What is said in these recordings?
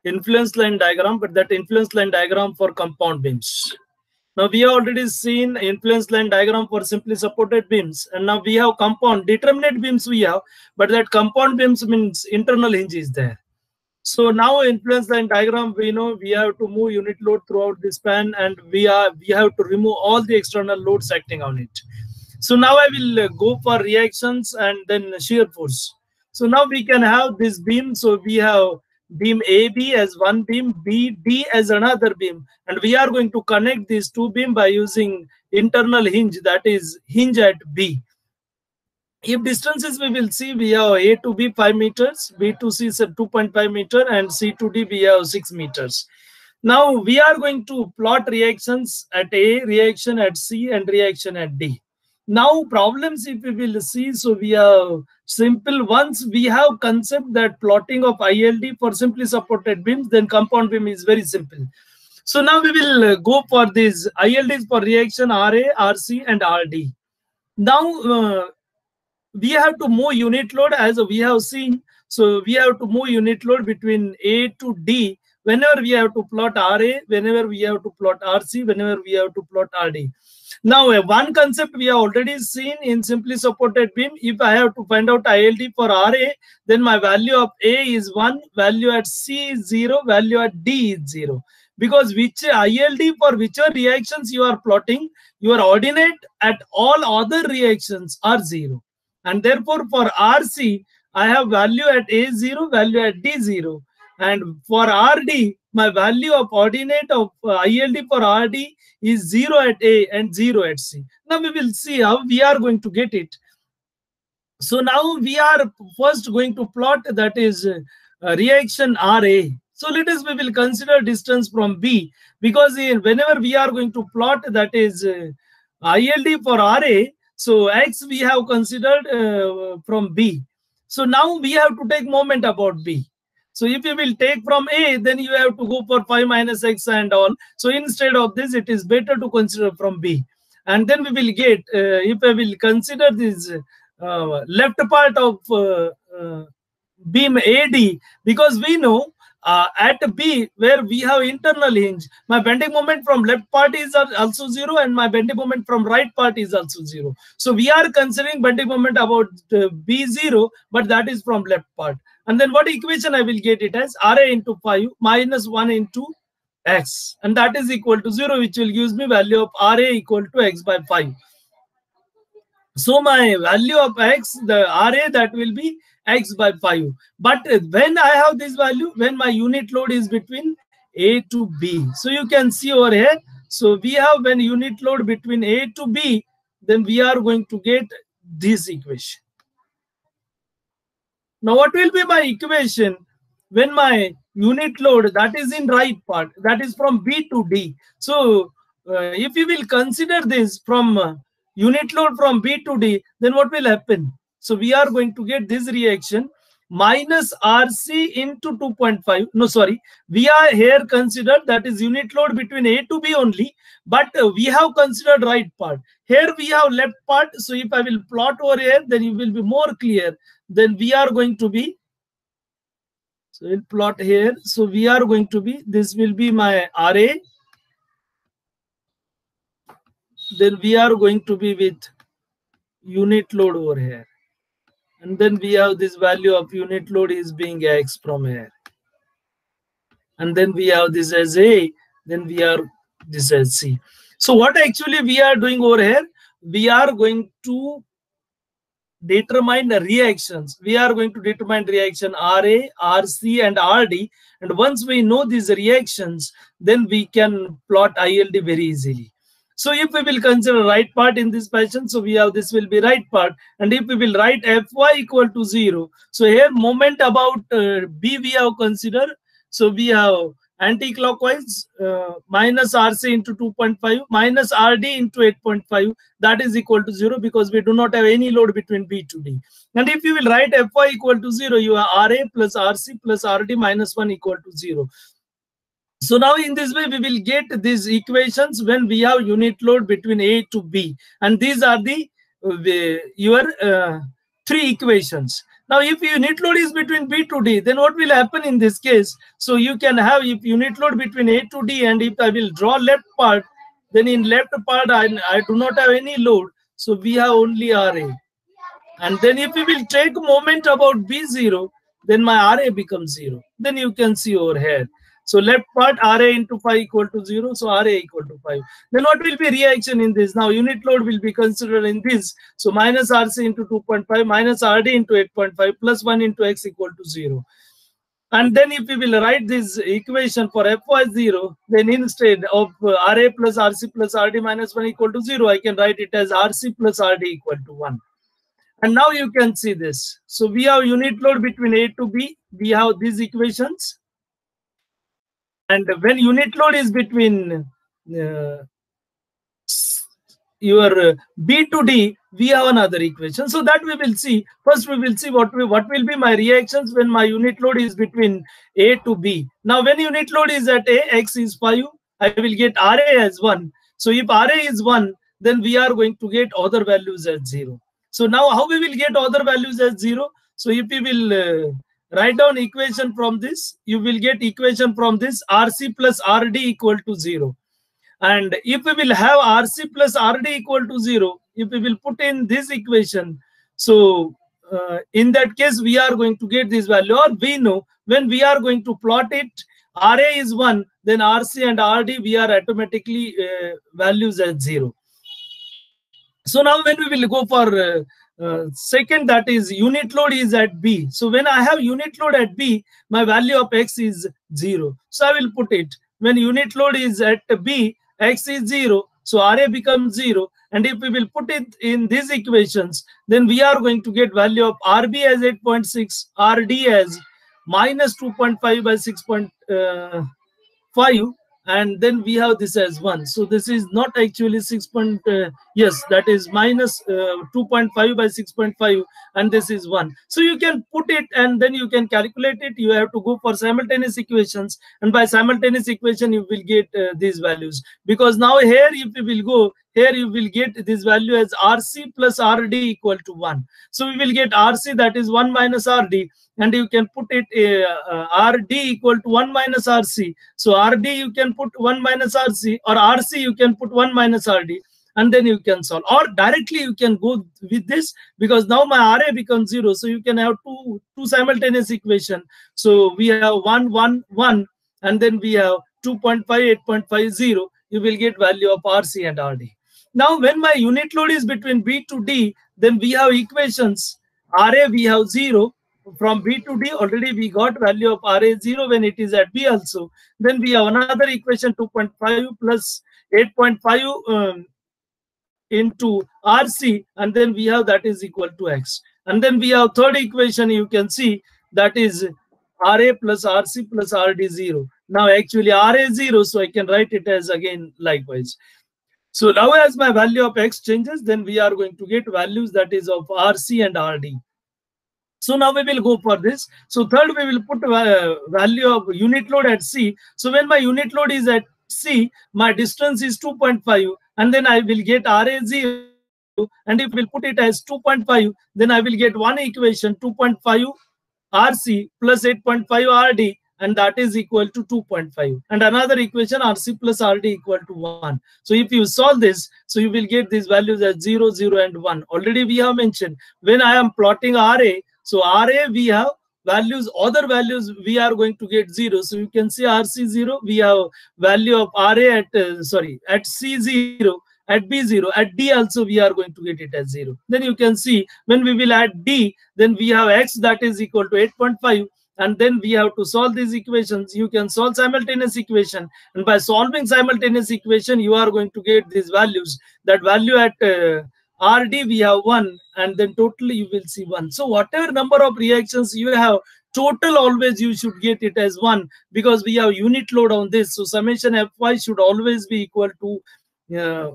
influence line diagram, but that influence line diagram for compound beams. Now we have already seen influence line diagram for simply supported beams, and now we have compound determinate beams we have, but that compound beams means internal hinge is there. So now influence line diagram, we know we have to move unit load throughout the span, and we have to remove all the external loads acting on it. So now I will go for reactions and then shear force. So now we can have this beam. So we have beam AB as one beam, BD as another beam, and we are going to connect these two beams by using internal hinge, that is hinge at B. If distances we will see, we have A to B 5 meters, B to C is 2.5 meter, and C to D we have 6 meters. Now we are going to plot reactions at A, reaction at C, and reaction at D. Now problems if we will see, so we have simple ones. We have concept that plotting of ILD for simply supported beams, then compound beam is very simple. So now we will go for these ILDs for reaction RA, RC, and RD. Now we have to move unit load as we have seen. So we have to move unit load between A to D whenever we have to plot RA, whenever we have to plot RC, whenever we have to plot RD. Now one concept we have already seen in simply supported beam. If I have to find out ILD for RA, then my value of A is 1, value at C is 0, value at D is 0. Because which ILD for whichever reactions you are plotting, your ordinate at all other reactions are 0. And therefore for RC, I have value at A 0, value at D 0. And for RD, my value of ordinate of ILD for RD is 0 at A and 0 at C. Now we will see how we are going to get it. So now we are first going to plot, that is reaction RA. So let us, we will consider distance from B, because whenever we are going to plot, that is ILD for RA, so X we have considered from B. So now we have to take moment about B. So if you will take from A, then you have to go for 5 minus X and all. So instead of this, it is better to consider from B. And then we will get, if I will consider this left part of beam AD, because we know at B, where we have internal hinge, my bending moment from left part is also 0, and my bending moment from right part is also 0. So we are considering bending moment about B0, but that is from left part. And then what equation I will get it as? RA into 5 minus 1 into X, and that is equal to 0, which will give me value of RA equal to X by 5. So my value of X, the RA, that will be X by 5. But when I have this value, when my unit load is between A to B. So you can see over here. So we have when unit load between A to B, then we are going to get this equation. Now what will be my equation when my unit load, that is in right part, that is from B to D. So if you will consider this from unit load from B to D, then what will happen? So we are going to get this reaction minus RC into 2.5. No, sorry. We are here considered that is unit load between A to B only, but we have considered right part. Here we have left part. So if I will plot over here, then it will be more clear. Then we are going to be, so we'll plot here. So we are going to be, this will be my RA. Then we are going to be with unit load over here. And then we have this value of unit load is being X from here. And then we have this as A, then we are this as C. So what actually we are doing over here, we are going to determine the reactions. We are going to determine reaction RA, RC, and RD. And once we know these reactions, then we can plot ILD very easily. So if we will consider right part in this fashion, so we have this will be right part. And if we will write Fy equal to 0, so here moment about B we have considered. So we have anti-clockwise minus RC into 2.5 minus RD into 8.5, that is equal to 0, because we do not have any load between B to D. And if you will write Fy equal to 0, you have RA plus RC plus RD minus 1 equal to 0. So now in this way, we will get these equations when we have unit load between A to B. And these are the your three equations. Now, if unit load is between B to D, then what will happen in this case? So you can have, if unit load between A to D, and if I will draw left part, then in left part I do not have any load, so we have only RA. And then if we will take moment about B0, then my RA becomes 0. Then you can see over here. So left part RA into 5 equal to 0. So RA equal to 5. Then what will be reaction in this? Now unit load will be considered in this. So minus RC into 2.5 minus RD into 8.5 plus 1 into X equal to 0. And then if we will write this equation for Fy0, then instead of RA plus RC plus RD minus 1 equal to 0, I can write it as RC plus RD equal to 1. And now you can see this. So we have unit load between A to B. We have these equations. And when unit load is between your B to D, we have another equation. So that we will see. First, we will see what will be my reactions when my unit load is between A to B. Now, when unit load is at A, X is 5, I will get RA as 1. So if RA is 1, then we are going to get other values as 0. So now how we will get other values as 0? So if we will write down equation from this, you will get equation from this RC plus RD equal to 0. And if we will have RC plus RD equal to 0, if we will put in this equation, so in that case, we are going to get this value, or we know when we are going to plot it, RA is 1, then RC and RD, we are automatically values as 0. So now when we will go for second, that is unit load is at B. So when I have unit load at B, my value of X is 0. So I will put it, when unit load is at B, X is 0. So RA becomes 0. And if we will put it in these equations, then we are going to get value of RB as 8.6, RD as minus 2.5 by 6.5. And then we have this as 1. So this is not actually 6. Yes, that is minus 2.5 by 6.5, and this is 1. So you can put it and then you can calculate it. You have to go for simultaneous equations, and by simultaneous equation you will get these values. Because now here if you will go, here you will get this value as RC plus RD equal to 1. So we will get RC, that is 1 minus RD, and you can put it RD equal to 1 minus RC. So RD you can put 1 minus RC, or RC you can put 1 minus RD, and then you can solve. Or directly you can go with this, because now my RA becomes 0. So you can have two simultaneous equation. So we have 1, 1, 1, and then we have 2.5, 8.50. You will get value of RC and RD. Now when my unit load is between B to D, then we have equations. RA we have 0. From B to D, already we got value of RA 0 when it is at B also. Then we have another equation, 2.5 plus 8.5 into RC, and then we have that is equal to X. And then we have third equation, you can see, that is RA plus RC plus RD 0. Now actually RA 0, so I can write it as again likewise. So now as my value of X changes, then we are going to get values that is of RC and RD. So now we will go for this. So third, we will put value of unit load at C. So when my unit load is at C, my distance is 2.5, and then I will get RA 0. And if we put it as 2.5, then I will get one equation, 2.5 RC plus 8.5 RD, and that is equal to 2.5. And another equation, RC plus RD equal to 1. So if you solve this, so you will get these values as 0, 0, and 1. Already we have mentioned, when I am plotting RA, so RA we have values, other values we are going to get 0. So you can see RC 0, we have value of RA at at C 0, at B 0, at D also we are going to get it as 0. Then you can see when we will add D, then we have X that is equal to 8.5, and then we have to solve these equations. You can solve simultaneous equation, and by solving simultaneous equation you are going to get these values. That value at RD we have 1, and then totally you will see 1. So whatever number of reactions you have, total always you should get it as 1, because we have unit load on this. So summation Fy should always be equal to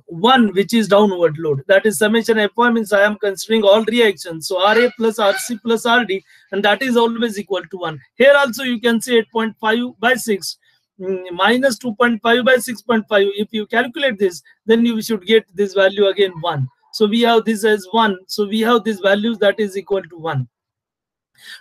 1, which is downward load. That is summation Fy means I am considering all reactions. So RA plus RC plus RD, and that is always equal to 1. Here also you can see 8.5 by 6 minus 2.5 by 6.5. If you calculate this, then you should get this value again 1. So we have this as 1. So we have these values that is equal to 1.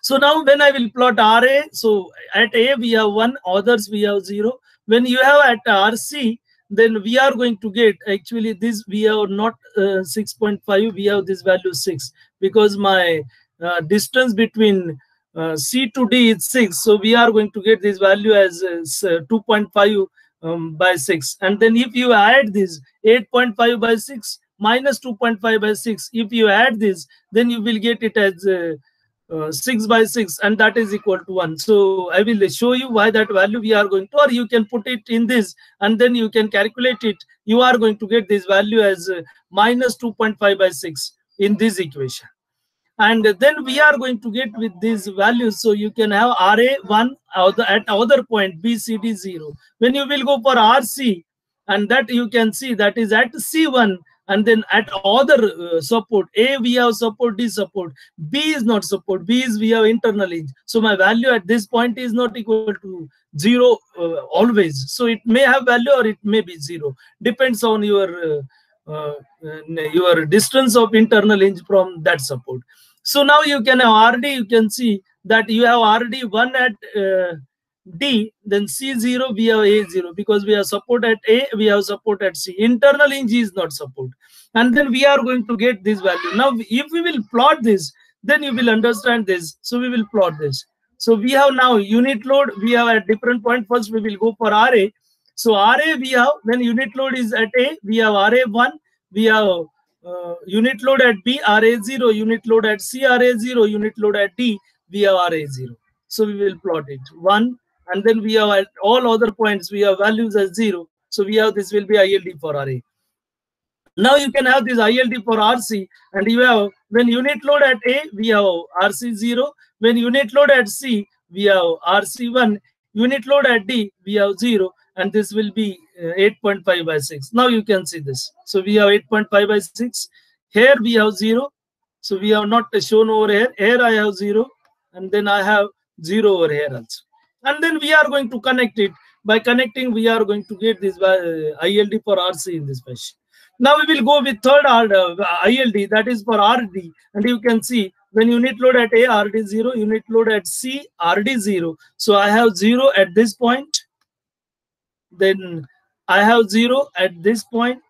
So now when I will plot RA, so at A we have 1, others we have 0. When you have at RC, then we are going to get, actually this we have not 6.5, we have this value 6, because my distance between C to D is 6. So we are going to get this value as 2.5 by 6. And then if you add this 8.5 by 6 minus 2.5 by 6, if you add this, then you will get it as 6 by 6, and that is equal to 1. So I will show you why that value we are going to, or you can put it in this and then you can calculate it. You are going to get this value as minus 2.5 by 6 in this equation. And then we are going to get with these values. So you can have RA1 at other point, BCD 0. When you will go for RC, and that you can see that is at C1, and then at other support, A we have support, D support, B is not support, B is we have internal hinge. So my value at this point is not equal to 0 always. So it may have value or it may be 0, depends on your distance of internal hinge from that support. So now you can have RD, you can see that you have RD1 at D, then C0 we have A0, because we have support at A, we have support at C. Internal hinge is not support. And then we are going to get this value. Now if we will plot this, then you will understand this. So we will plot this. So we have now unit load, we have at different point. First we will go for RA. So RA we have, when unit load is at A, we have RA1, we have unit load at B, RA0, unit load at C, RA0, unit load at D, we have RA0. So we will plot it 1, and then we have at all other points we have values as 0. So we have, this will be ILD for RA. Now you can have this ILD for RC, and you have, when unit load at A, we have RC0. When unit load at C, we have RC1. Unit load at D, we have 0, and this will be 8.5 by 6. Now you can see this. So we have 8.5 by 6. Here we have 0. So we have not shown over here. Here I have 0, and then I have 0 over here also. And then we are going to connect it. By connecting, we are going to get this ILD for RC in this fashion. Now we will go with third ILD, that is for RD, and you can see when unit load at A, RD0, unit load at C, RD0. So I have 0 at this point, then I have 0 at this point,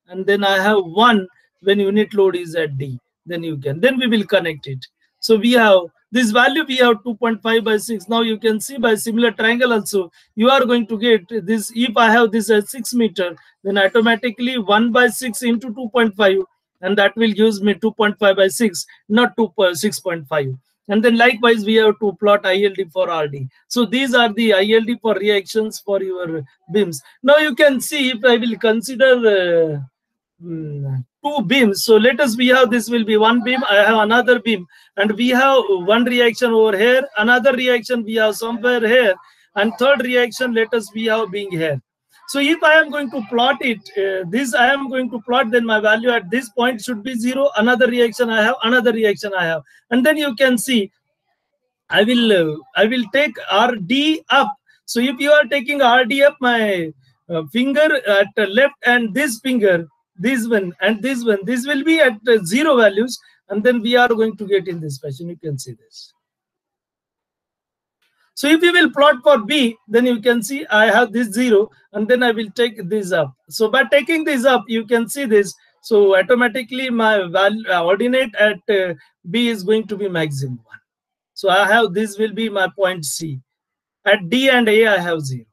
and then I have 1 when unit load is at D. Then you can, then we will connect it. So we have this value, we have 2.5 by 6. Now you can see by similar triangle also, you are going to get this. If I have this as 6 meter, then automatically 1 by 6 into 2.5, and that will give me 2.5 by 6, not 6.5. And then likewise, we have to plot ILD for RD. So these are the ILD for reactions for your beams. Now you can see, if I will consider 2 beams. So let us, we have, this will be 1 beam, I have another beam, and we have one reaction over here, another reaction we have somewhere here, and third reaction, let us, we have being here. So if I am going to plot it, this I am going to plot, then my value at this point should be 0. Another reaction I have, another reaction I have, and then you can see I will take RD up. So if you are taking RD up, my finger at the left and this finger, this one and this one, this will be at 0 values, and then we are going to get in this fashion. You can see this. So if you will plot for B, then you can see I have this 0, and then I will take this up. So by taking this up, you can see this. So automatically my value ordinate at B is going to be maximum 1. So I have, this will be my point C. At D and A, I have 0.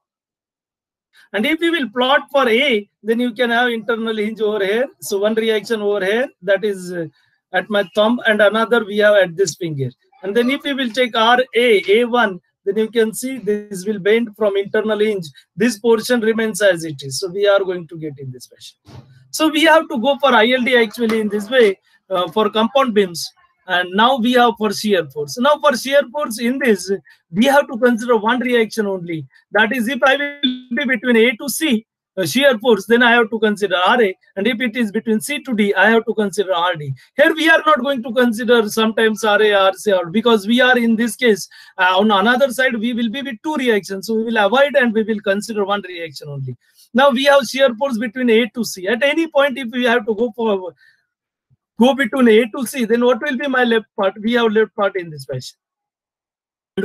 And if you will plot for A, then you can have internal hinge over here. So one reaction over here, that is at my thumb, and another we have at this finger. And then if you will take RA, A1, then you can see this will bend from internal hinge. This portion remains as it is. So we are going to get in this fashion. So we have to go for ILD actually in this way for compound beams. And now we have for shear force. Now for shear force in this, we have to consider one reaction only. That is, if I will be between A to C, shear force, then I have to consider RA. And if it is between C to D, I have to consider RD. Here we are not going to consider sometimes RA, RC, because we are in this case, on another side, we will be with 2 reactions. So we will avoid and we will consider one reaction only. Now we have shear force between A to C. At any point, if we have to go between A to C, then what will be my left part? We have left part in this fashion.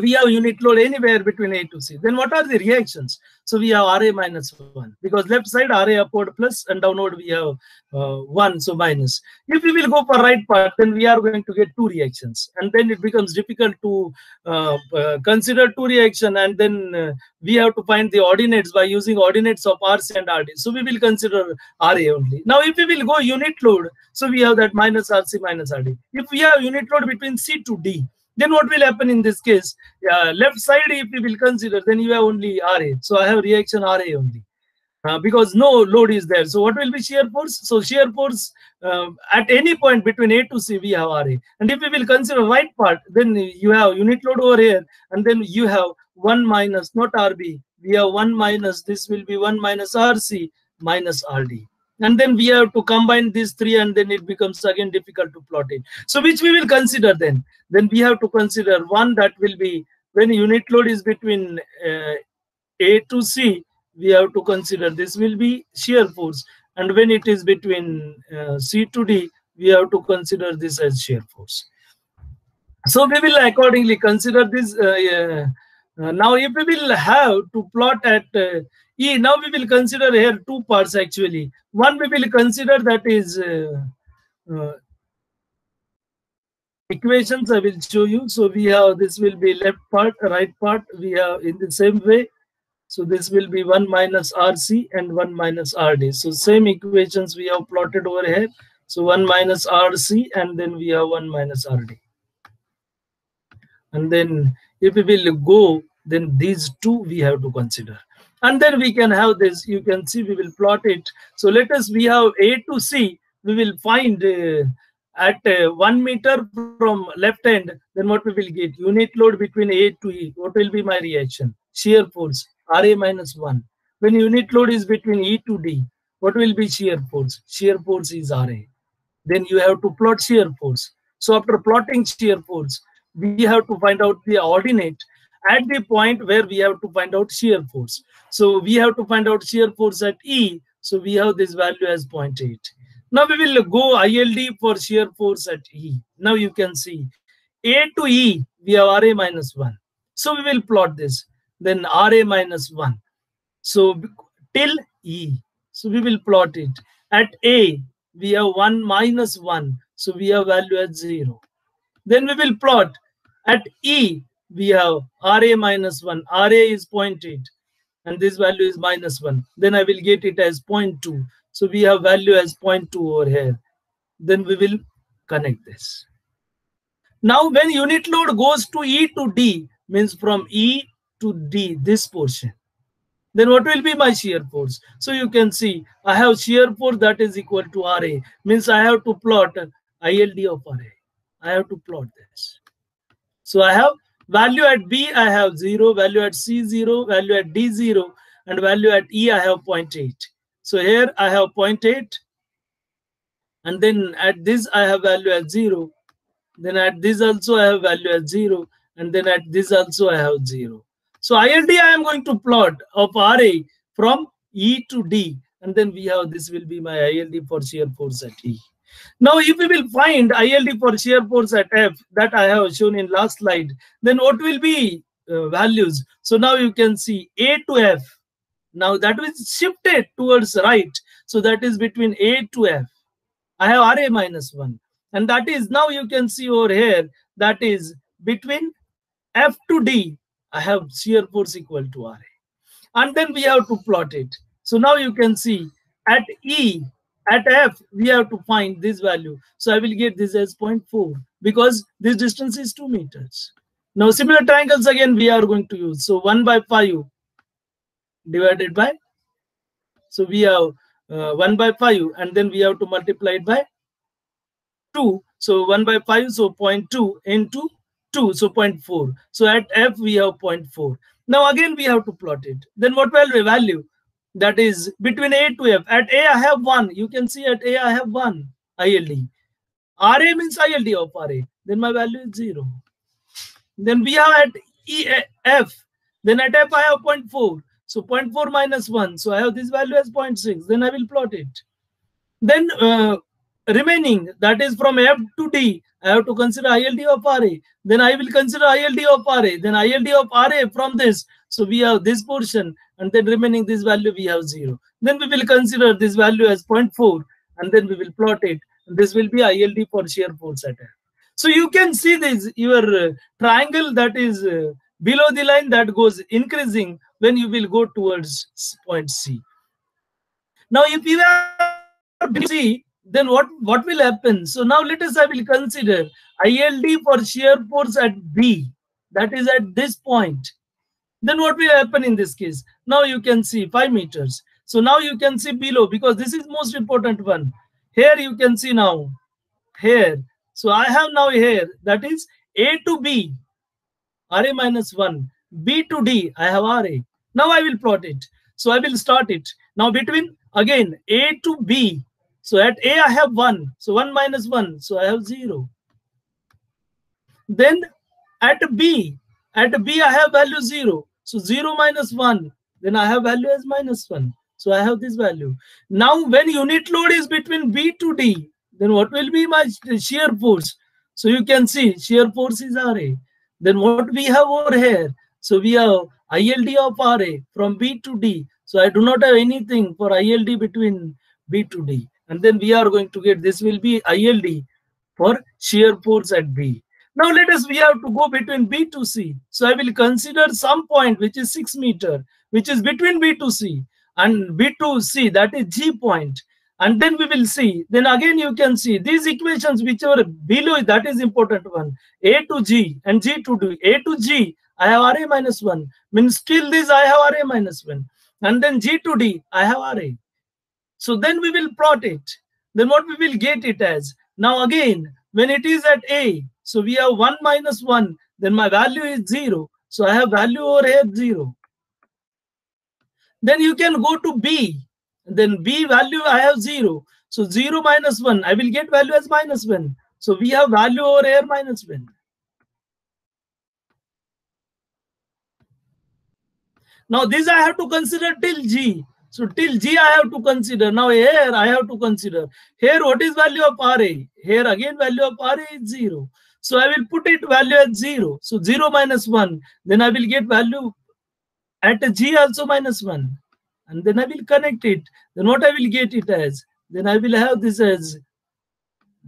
we have unit load anywhere between A to C. Then what are the reactions? So we have RA minus 1, because left side RA upward plus and downward we have 1, so minus. If we will go for right part, then we are going to get 2 reactions, and then it becomes difficult to consider 2 reaction, and then we have to find the ordinates by using ordinates of RC and RD. So we will consider RA only. Now if we will go unit load, so we have that minus RC minus RD. If we have unit load between C to D, then what will happen in this case? Left side, if we will consider, then you have only RA. So I have reaction RA only, because no load is there. So what will be shear force? So shear force at any point between A to C, we have RA. And if we will consider right part, then you have unit load over here, and then you have 1 minus, not RB. We have 1 minus, this will be 1 minus RC minus RD. And then we have to combine these 3, and then it becomes again difficult to plot it. So which we will consider then? Then we have to consider one that will be when unit load is between A to C, we have to consider this will be shear force. And when it is between C to D, we have to consider this as shear force. So we will accordingly consider this. Now if we will have to plot at E, now we will consider here 2 parts actually. One we will consider, that is equations I will show you. So we have, this will be left part, right part, we have in the same way. So this will be 1 minus RC and 1 minus RD. So same equations we have plotted over here. So 1 minus RC, and then we have 1 minus RD. And then if we will go, then these 2 we have to consider. And then we can have this, you can see we will plot it. So let us, we have A to C, we will find at 1 meter from left end, then what we will get? Unit load between A to E. What will be my reaction? Shear force, RA minus 1. When unit load is between E to D, what will be shear force? Shear force is RA. Then you have to plot shear force. So after plotting shear force, we have to find out the ordinate at the point where we have to find out shear force. So we have to find out shear force at E. So we have this value as 0.8. Now we will go ILD for shear force at E. Now you can see A to E, we have RA minus 1. So we will plot this. Then RA minus 1. So till E. So we will plot it. At A, we have 1 minus 1. So we have value at 0. Then we will plot at E, we have RA minus 1. RA is 0.8. And this value is minus 1. Then I will get it as 0.2. So we have value as 0.2 over here. Then we will connect this. Now when unit load goes to E to D, means from E to D, this portion, then what will be my shear force? So you can see I have shear force that is equal to RA, means I have to plot ILD of RA. I have to plot this. So I have value at B, I have 0, value at C 0, value at D 0, and value at E I have 0.8. So here I have 0.8, and then at this I have value at 0. Then at this also I have value at 0, and then at this also I have 0. So ILD I am going to plot of RA from E to D, and then we have, this will be my ILD for shear force at E. Now if we will find ILD for shear force at F, that I have shown in last slide, then what will be values? So now you can see A to F. Now that is shifted towards right. So that is between A to F. I have RA minus 1. And that is, now you can see over here, that is between F to D, I have shear force equal to RA. And then we have to plot it. So now you can see at E, at F, we have to find this value. So I will get this as 0.4 because this distance is 2 meters. Now similar triangles again we are going to use. So 1 by 5 divided by, so we have 1 by 5, and then we have to multiply it by 2. So 1 by 5, so 0.2 into 2, so 0.4. So at F we have 0.4. Now again we have to plot it. Then what will be value? That is between A to F. At A I have 1. You can see at A I have 1 ILD. RA means ILD of RA. Then my value is 0. Then we have at E, F. Then at F I have 0.4. So 0.4 minus 1. So I have this value as 0.6. Then I will plot it. Then remaining, that is from F to D, I have to consider ILD of RA. Then I will consider ILD of RA. Then ILD of RA from this. So we have this portion, and then remaining this value we have 0. Then we will consider this value as 0.4, and then we will plot it. And this will be ILD for shear force at F. So you can see this, your triangle that is below the line that goes increasing when you will go towards point C. Now, if you are C, then what will happen? So now let us, I will consider ILD for shear force at B, that is at this point. Then what will happen in this case? Now you can see 5 meters. So now you can see below, because this is most important one. Here you can see now, here. So I have now here, that is A to B, RA minus 1, B to D, I have RA. Now I will plot it. So I will start it. Now between, again, A to B. So at A I have 1. So 1 minus 1. So I have 0. Then at B I have value 0. So 0 minus 1. Then I have value as minus 1. So I have this value. Now when unit load is between B to D, then what will be my shear force? So you can see shear force is RA. Then what we have over here? So we have ILD of RA from B to D. So I do not have anything for ILD between B to D. And then we are going to get, this will be ILD for shear force at B. Now let us, we have to go between B to C. So I will consider some point which is 6 meter, which is between B to C and B to C, that is G point. And then we will see, then again you can see these equations which are below, that is important one. A to G and G to D. A to G, I have RA minus 1. Means still this I have RA minus 1. And then G to D, I have RA. So then we will plot it. Then what we will get it as? Now again, when it is at A, so we have 1 minus 1, then my value is 0. So I have value over here 0. Then you can go to B. Then B value I have 0. So 0 minus 1, I will get value as minus 1. So we have value over here minus 1. Now this I have to consider till G. So till G I have to consider. Now here I have to consider. Here what is value of RA? Here again value of RA is 0. So I will put it value as 0. So 0 minus 1. Then I will get value at G also minus 1. And then I will connect it. Then what I will get it as? Then I will have this as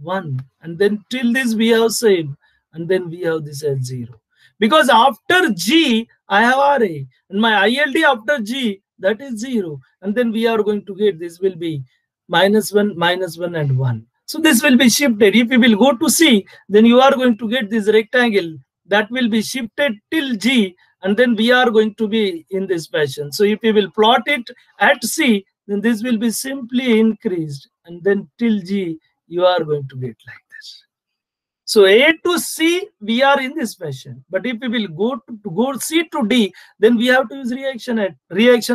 1. And then till this we have same. And then we have this as 0. Because after G, I have RA. And my ILD after G, that is 0. And then we are going to get, this will be minus 1, and 1. So this will be shifted. If you will go to C, then you are going to get this rectangle that will be shifted till G. And then we are going to be in this fashion. So if you will plot it at C, then this will be simply increased. And then till G, you are going to get like this. So A to C, we are in this fashion. But if we will go C to D, then we have to use reaction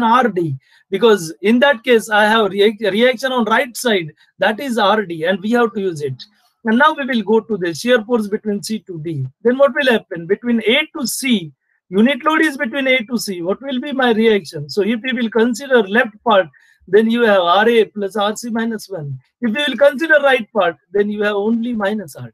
RD. Because in that case, I have reaction on right side. That is RD. And we have to use it. And now we will go to the shear force between C to D. Then what will happen? Between A to C, unit load is between A to C. What will be my reaction? So if you will consider left part, then you have RA plus RC minus 1. If you will consider right part, then you have only minus RD.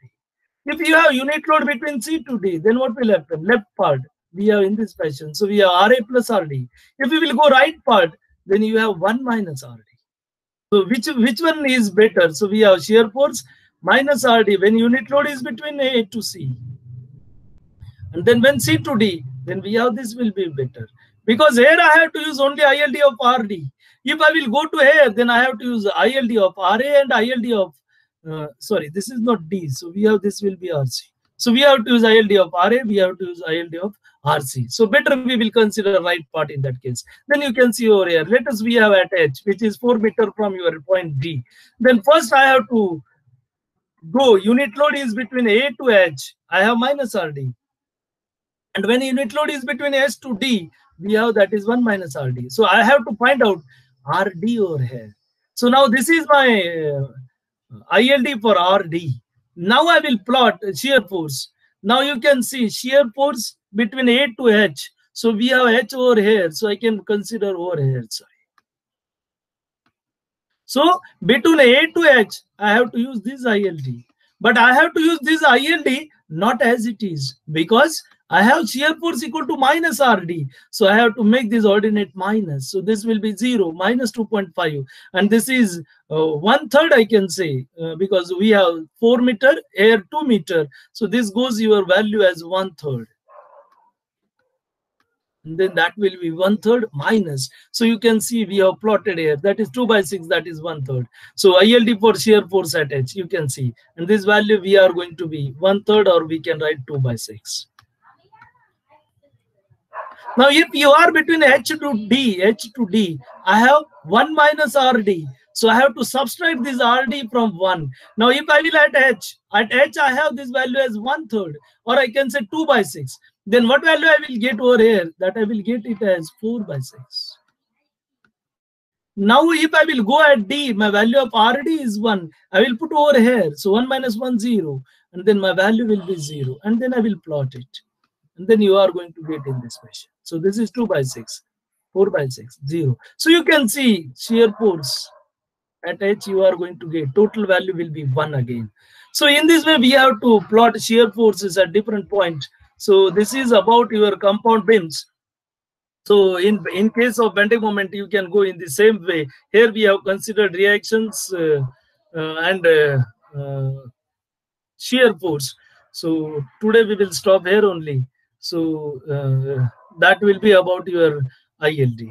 If you have unit load between C to D, then what will happen? Left part, we have in this fashion. So we have RA plus RD. If you will go right part, then you have 1 minus RD. So which one is better? So we have shear force minus RD when unit load is between A to C. And then when C to D, then we have this will be better. Because here I have to use only ILD of RD. If I will go to here, then I have to use ILD of RA and ILD of sorry, this is not D. So we have, this will be RC. So we have to use ILD of RA, we have to use ILD of RC. So better we will consider right part in that case. Then you can see over here, let us we have at H, which is 4 meter from your point D. Then first I have to go, unit load is between A to H, I have minus RD. And when unit load is between S to D, we have that is 1 minus RD. So I have to find out RD over here. So now this is my ILD for RD. Now I will plot shear force. Now you can see shear force between A to H. So we have H over here. So I can consider over here. Sorry. So between A to H, I have to use this ILD. But I have to use this ILD not as it is, because I have shear force equal to minus RD. So I have to make this ordinate minus. So this will be 0, minus 2.5. And this is 1/3, I can say, because we have 4 meter, air 2 meter. So this goes your value as 1/3. And then that will be 1/3 minus. So you can see we have plotted here. That is 2/6. That is 1/3. So ILD for shear force at H, you can see. And this value we are going to be 1/3, or we can write 2/6. Now, if you are between H to D, I have 1 minus RD. So I have to subtract this RD from 1. Now, if I will at H I have this value as 1/3, or I can say 2/6. Then what value I will get over here? That I will get it as 4/6. Now, if I will go at D, my value of RD is 1. I will put over here. So 1 minus 1, 0. And then my value will be 0. And then I will plot it. And then you are going to get in this question. So this is 2/6, 4/6, 0. So you can see shear force at H, you are going to get total value will be 1 again. So in this way, we have to plot shear forces at different points. So this is about your compound beams. So in case of bending moment, you can go in the same way. Here we have considered reactions and shear force. So today we will stop here only. So that will be about your ILD.